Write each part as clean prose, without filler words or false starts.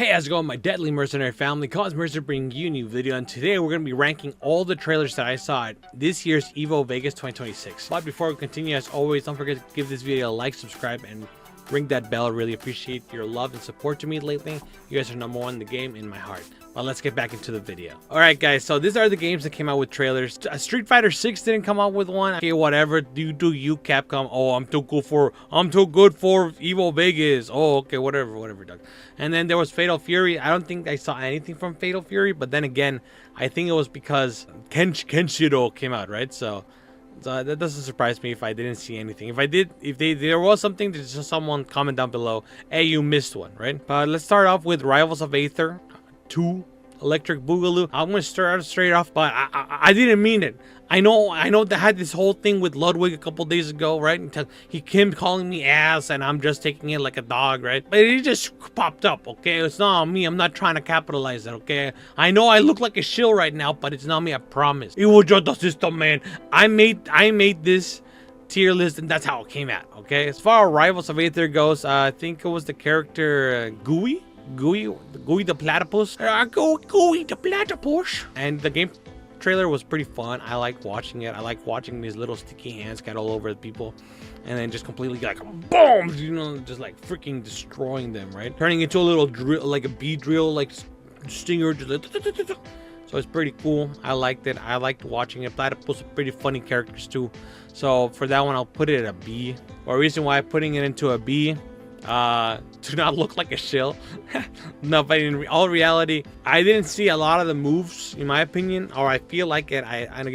Hey, how's it going, my deadly mercenary family? Cause Mercer bringing you a new video, and today we're going to be ranking all the trailers that I saw at this year's EVO Vegas 2026. But before we continue, as always, don't forget to give this video a like, subscribe, and ring that bell. I really appreciate your love and support to me lately. You guys are #1 in the game in my heart. Well, let's get back into the video. Alright guys, so these are the games that came out with trailers. Street Fighter 6 didn't come out with one. Okay, whatever. Do you Capcom? Oh, I'm too good for EVO Vegas. Oh, okay, whatever, Doug. And then there was Fatal Fury. I don't think I saw anything from Fatal Fury, but then again, I think it was because Kenshiro came out, right? So that doesn't surprise me if I didn't see anything. If there was something, just someone comment down below, hey, you missed one, right? But let's start off with Rivals of Aether 2 Electric Boogaloo. I'm gonna start straight off, but I didn't mean it. I know they had this whole thing with Ludwig a couple days ago, right? He came calling me ass, and I'm just taking it like a dog, right? But it just popped up, okay? It's not on me. I'm not trying to capitalize it, okay? I know I look like a shill right now, but it's not me. I promise. It was just the system, man. I made this tier list, and that's how it came out, okay? As far as Rivals of Aether goes, I think it was the character Gooey the platypus. Gooey the platypus. And the game trailer was pretty fun. I like watching it. I like watching these little sticky hands get all over the people, and then just completely like boom, you know, just like freaking destroying them, right? Turning into a little drill, like a bee drill, like stinger, just like, so it's pretty cool. I liked it. I liked watching it. Platypus are pretty funny characters too. So for that one, I'll put it at a B. Or a reason why I'm putting it into a B, to not look like a shill. No, but in all reality, I didn't see a lot of the moves, in my opinion, or I feel like it. I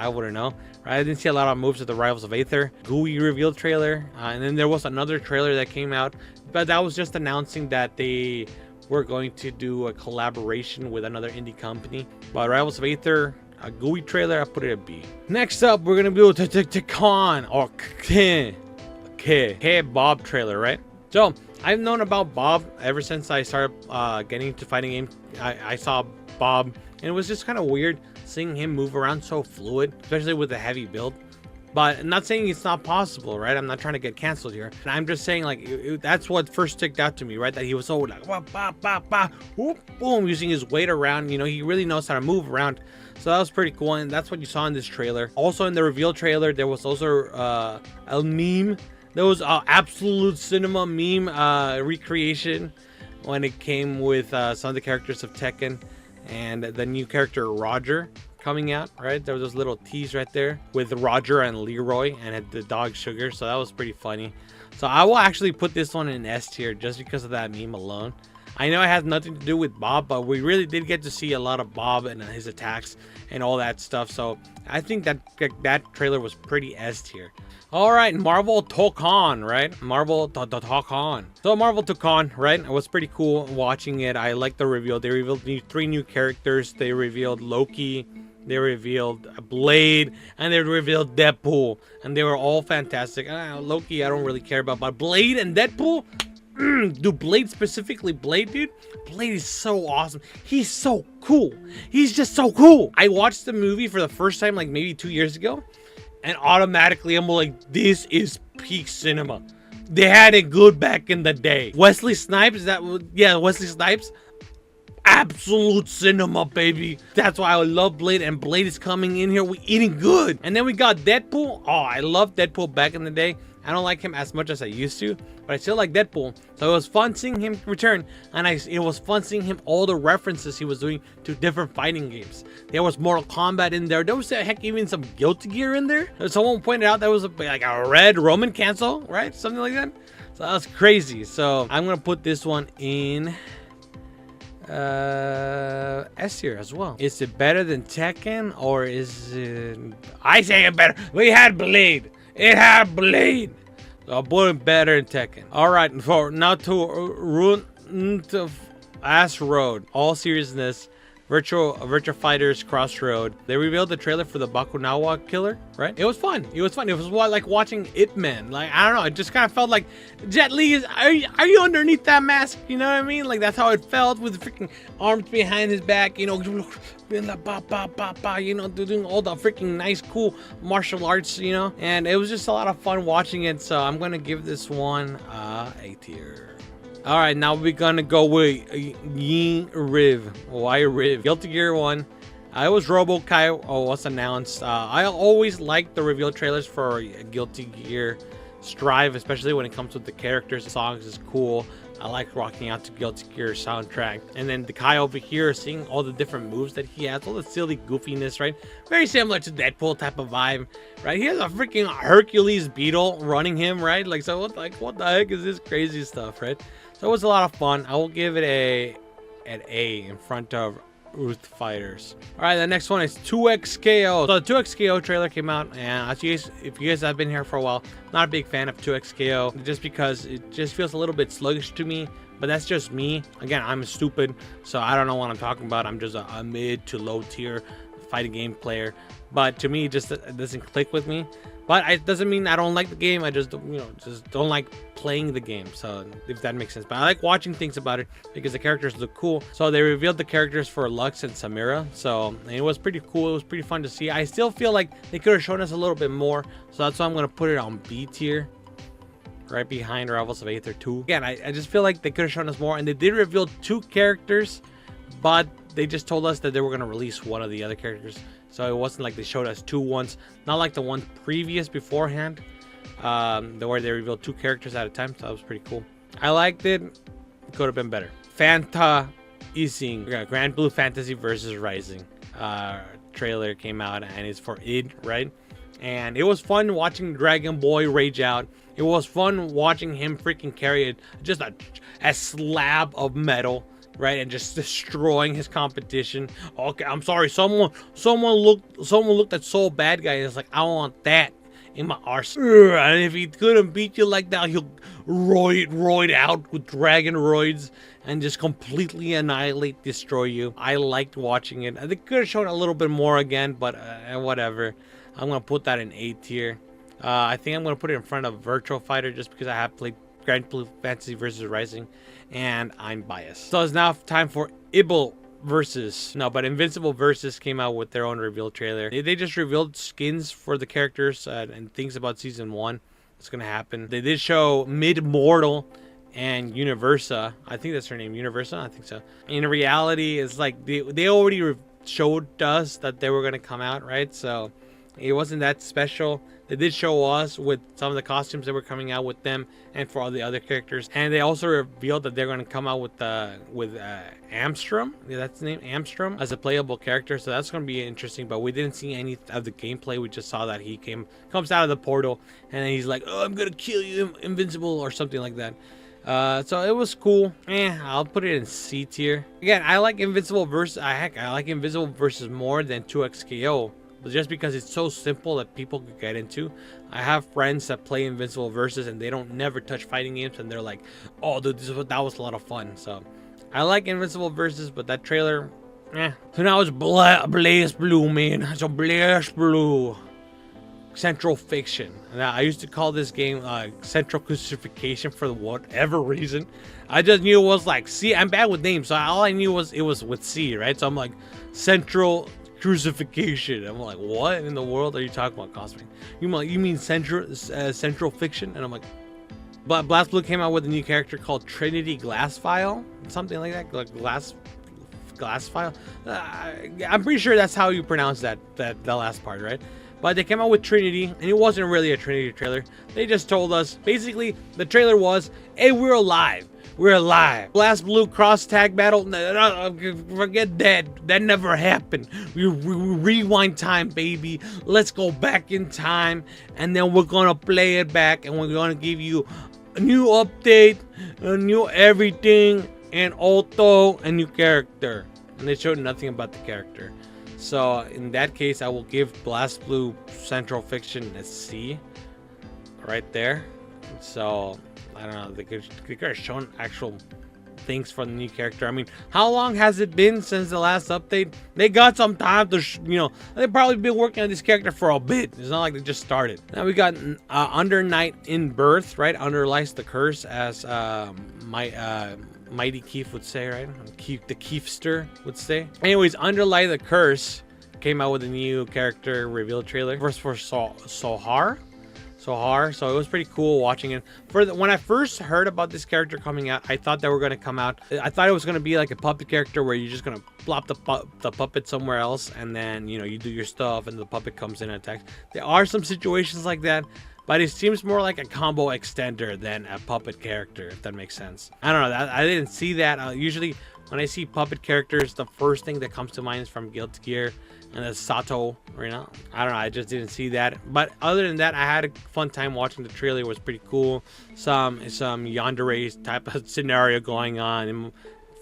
wouldn't know. Right? I didn't see a lot of moves at the Rivals of Aether Gooey reveal trailer, and then there was another trailer that came out, but that was just announcing that they were going to do a collaboration with another indie company. But Rivals of Aether, a Gooey trailer, I put it at B. Next up, we're gonna do Tekon or Bob trailer, right? So I've known about Bob ever since I started getting into fighting games. I saw Bob, and it was just kind of weird seeing him move around so fluid, especially with a heavy build. But I'm not saying it's not possible, right? I'm not trying to get canceled here. And I'm just saying, like, that's what first sticked out to me, right? That he was so like, whoop, boom, using his weight around. You know, he really knows how to move around. So that was pretty cool, and that's what you saw in this trailer. Also in the reveal trailer, there was also a meme. There was an absolute cinema meme recreation when it came with some of the characters of Tekken and the new character Roger coming out, right? There was those little teas right there with Roger and Leroy and the dog Sugar, so that was pretty funny. So I will actually put this one in S tier just because of that meme alone. I know it has nothing to do with Bob, but we really did get to see a lot of Bob and his attacks and all that stuff. So I think that trailer was pretty S tier. All right, Marvel Tokon, right? Marvel Tokon. So Marvel Tokon, right? It was pretty cool watching it. I like the reveal. They revealed 3 new characters. They revealed Loki, they revealed Blade, and they revealed Deadpool, and they were all fantastic. Loki I don't really care about, but Blade and Deadpool, dude, Blade specifically, dude, Blade is so awesome. He's so cool. He's just so cool. I watched the movie for the first time like maybe 2 years ago, and automatically I'm like, this is peak cinema. They had it good back in the day. Wesley Snipes, Wesley Snipes, absolute cinema, baby. That's why I love Blade, and Blade is coming in here. We eating good. And then we got Deadpool. Oh, I loved Deadpool back in the day. I don't like him as much as I used to, but I still like Deadpool. So it was fun seeing him return, and it was fun seeing him, all the references he was doing to different fighting games. There was Mortal Kombat in there. There was, heck, even some Guilty Gear in there. Someone pointed out there was like a red Roman cancel, right? Something like that. So that was crazy. So I'm gonna put this one in S tier as well. Is it better than Tekken, or is it? I say it better. We had Blade. It had Blade. So I'll put it better than Tekken. All right, for now to Rune to Ass Road. All seriousness, Virtual Fighters Crossroad. They revealed the trailer for the Bakunawa killer, right? It was fun. It was fun. It was like watching Ip Man. Like, I don't know. It just kind of felt like Jet Li is. Are you underneath that mask? You know what I mean? Like, that's how it felt, with the freaking arms behind his back. You know, being like you know, doing all the freaking nice, cool martial arts. You know, and it was just a lot of fun watching it. So I'm gonna give this one A tier. All right, now we're gonna go with Yin Riv. Why Riv? Guilty Gear 1. I was Robo Kai was announced. I always like the reveal trailers for Guilty Gear Strive, especially when it comes with the characters. The songs is cool. I like rocking out to Guilty Gear soundtrack. And then the Kai over here, seeing all the different moves that he has, all the silly goofiness, right? Very similar to Deadpool type of vibe, right? He has a freaking Hercules beetle running him, right? Like, so what the heck is this crazy stuff, right? So it was a lot of fun. I will give it an A in front of Ruth Fighters. All right, the next one is 2XKO. So the 2XKO trailer came out, and if you guys have been here for a while, not a big fan of 2XKO, just because it just feels a little bit sluggish to me. But that's just me. Again, I'm stupid, so I don't know what I'm talking about. I'm just a mid to low tier fighting game player. But to me, it just doesn't click with me. But it doesn't mean I don't like the game. I just, just don't like playing the game. So if that makes sense. But I like watching things about it because the characters look cool. So they revealed the characters for Lux and Samira. So it was pretty cool. It was pretty fun to see. I still feel like they could have shown us a little bit more. So that's why I'm going to put it on B tier. Right behind Rivals of Aether 2. Again, I just feel like they could have shown us more. And they did reveal 2 characters. But they just told us that they were going to release one of the other characters. So it wasn't like they showed us 2 ones, not like the one previous beforehand, where they revealed 2 characters at a time. So that was pretty cool. I liked it. Could have been better. Fanta Ising. We got Grand Blue Fantasy versus Rising. Trailer came out and it's for id, right? And it was fun watching Dragon Boy rage out. It was fun watching him freaking carry just a slab of metal, right, and just destroying his competition. Okay, I'm sorry. Someone looked at Soul Bad Guy and it's like, I want that in my arsenal. And if he couldn't beat you like that, he'll roid out with dragon roids and just completely annihilate, destroy you. I liked watching it. I think could have shown a little bit more again, but whatever. I'm gonna put that in A tier. I think I'm gonna put it in front of Virtual Fighter just because I have played Grand Blue Fantasy versus Rising, and I'm biased. So it's now time for Ibble versus Invincible versus came out with their own reveal trailer. They just revealed skins for the characters and things about season 1 that's gonna happen. They did show Mid-Mortal and Universa. I think that's her name, Universa. I think so. In reality, it's like they already showed us that they were gonna come out, right? So it wasn't that special. They did show us with some of the costumes that were coming out with them and for all the other characters. And they also revealed that they're going to come out with Amstrom. Yeah, that's the name, Amstrom, as a playable character. So that's going to be interesting. But we didn't see any of the gameplay. We just saw that he comes out of the portal and then he's like, oh, I'm going to kill you, Invincible, or something like that. So it was cool. I'll put it in C tier. Again, I like Invincible versus I like Invincible versus more than 2XKO. But just because it's so simple that people could get into. I have friends that play Invincible Versus and they don't never touch fighting games and they're like, oh dude, that was a lot of fun. So I like Invincible Versus, but that trailer, So now it's Blaze Blue, man. So Blaze Blue. Central Fiction. Now, I used to call this game Central Crucifixion for whatever reason. I just knew it was like C. I'm bad with names, so all I knew was it was with C, right? So I'm like, Central Crucifixion. I'm like, what in the world are you talking about, Cosmic? You mean Central Fiction? And I'm like, but Blast Blue came out with a new character called Trinity Glassfile, something like that, like Glassfile. I'm pretty sure that's how you pronounce that last part, right? But they came out with Trinity, and it wasn't really a Trinity trailer. They just told us, basically, the trailer was, hey, we're alive. We're alive. Blast Blue cross tag battle. No, forget that. That never happened. We rewind time, baby. Let's go back in time, and then we're gonna play it back, and we're gonna give you a new update, a new everything, and also a new character. And they showed nothing about the character. So in that case, I will give Blast Blue Central Fiction a C. Right there. So I don't know, they could have shown actual things for the new character. I mean, how long has it been since the last update? They got some time to, they've probably been working on this character for a bit. It's not like they just started. Now we got Under Night in Birth, right? Under Lies the Curse, as Mighty Keith would say, right? The Keefster would say. Anyways, Under Lies the Curse came out with a new character reveal trailer. First for Sohar. Sohar. So it was pretty cool watching it. When I first heard about this character coming out, I thought they were going to come out. I thought it was going to be like a puppet character where you're just going to plop the puppet somewhere else, and then, you know, you do your stuff and the puppet comes in and attacks. There are some situations like that, but it seems more like a combo extender than a puppet character, if that makes sense. I don't know. I didn't see that. Usually when I see puppet characters, the first thing that comes to mind is from Guilty Gear, and that's Sato, you know. I don't know, I just didn't see that. But other than that, I had a fun time watching the trailer. It was pretty cool. Some yandere type of scenario going on,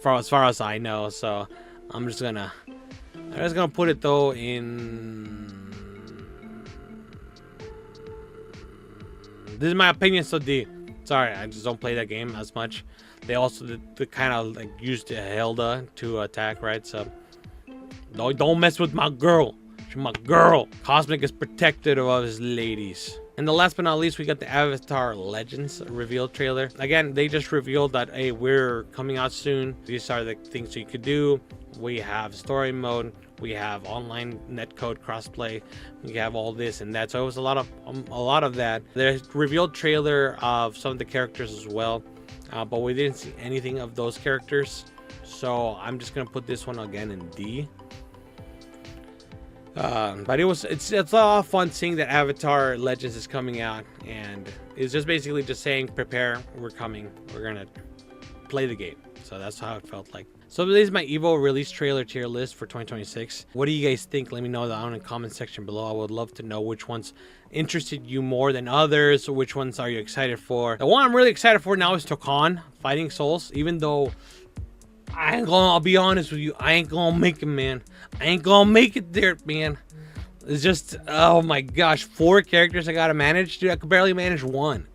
as far as I know. So I'm just gonna put it though in. This is my opinion, so sorry, I just don't play that game as much. They also the kind of like used Hilda to attack, right? So don't mess with my girl. She's my girl. Cosmic is protective of his ladies. And the last but not least, we got the Avatar Legends reveal trailer. Again, they just revealed that, hey, we're coming out soon. These are the things you could do. We have story mode. We have online netcode crossplay. We have all this and that. So it was a lot of that. There's revealed trailer of some of the characters as well, but we didn't see anything of those characters. So I'm just gonna put this one again in D. But it's a lot of fun seeing that Avatar Legends is coming out, and it's just basically just saying, prepare, we're coming, we're gonna play the game. So that's how it felt like. So this is my EVO release trailer tier list for 2026. What do you guys think? Let me know down in the comment section below. I would love to know which ones interested you more than others, or which ones are you excited for. The one I'm really excited for now is Tokan Fighting Souls, even though I'll be honest with you, I ain't gonna make it, man. I ain't gonna make it there, man. It's just, oh my gosh, 4 characters I gotta manage. Dude, I could barely manage 1.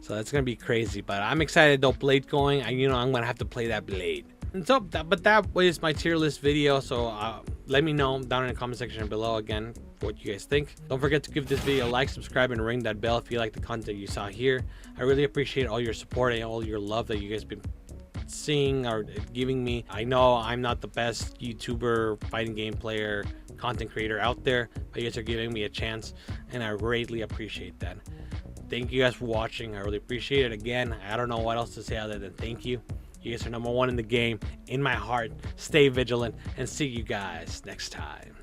So that's gonna be crazy, but I'm excited though. Blade going, I'm gonna have to play that Blade. And so, that was my tier list video. So let me know down in the comment section below again what you guys think. Don't forget to give this video a like, subscribe, and ring that bell if you like the content you saw here. I really appreciate all your support and all your love that you guys been seeing or giving me. I know I'm not the best YouTuber, fighting game player, content creator out there, but you guys are giving me a chance, and I greatly appreciate that. Thank you guys for watching. I really appreciate it. Again, I don't know what else to say other than thank you. You guys are #1 in the game, in my heart. Stay vigilant, and see you guys next time.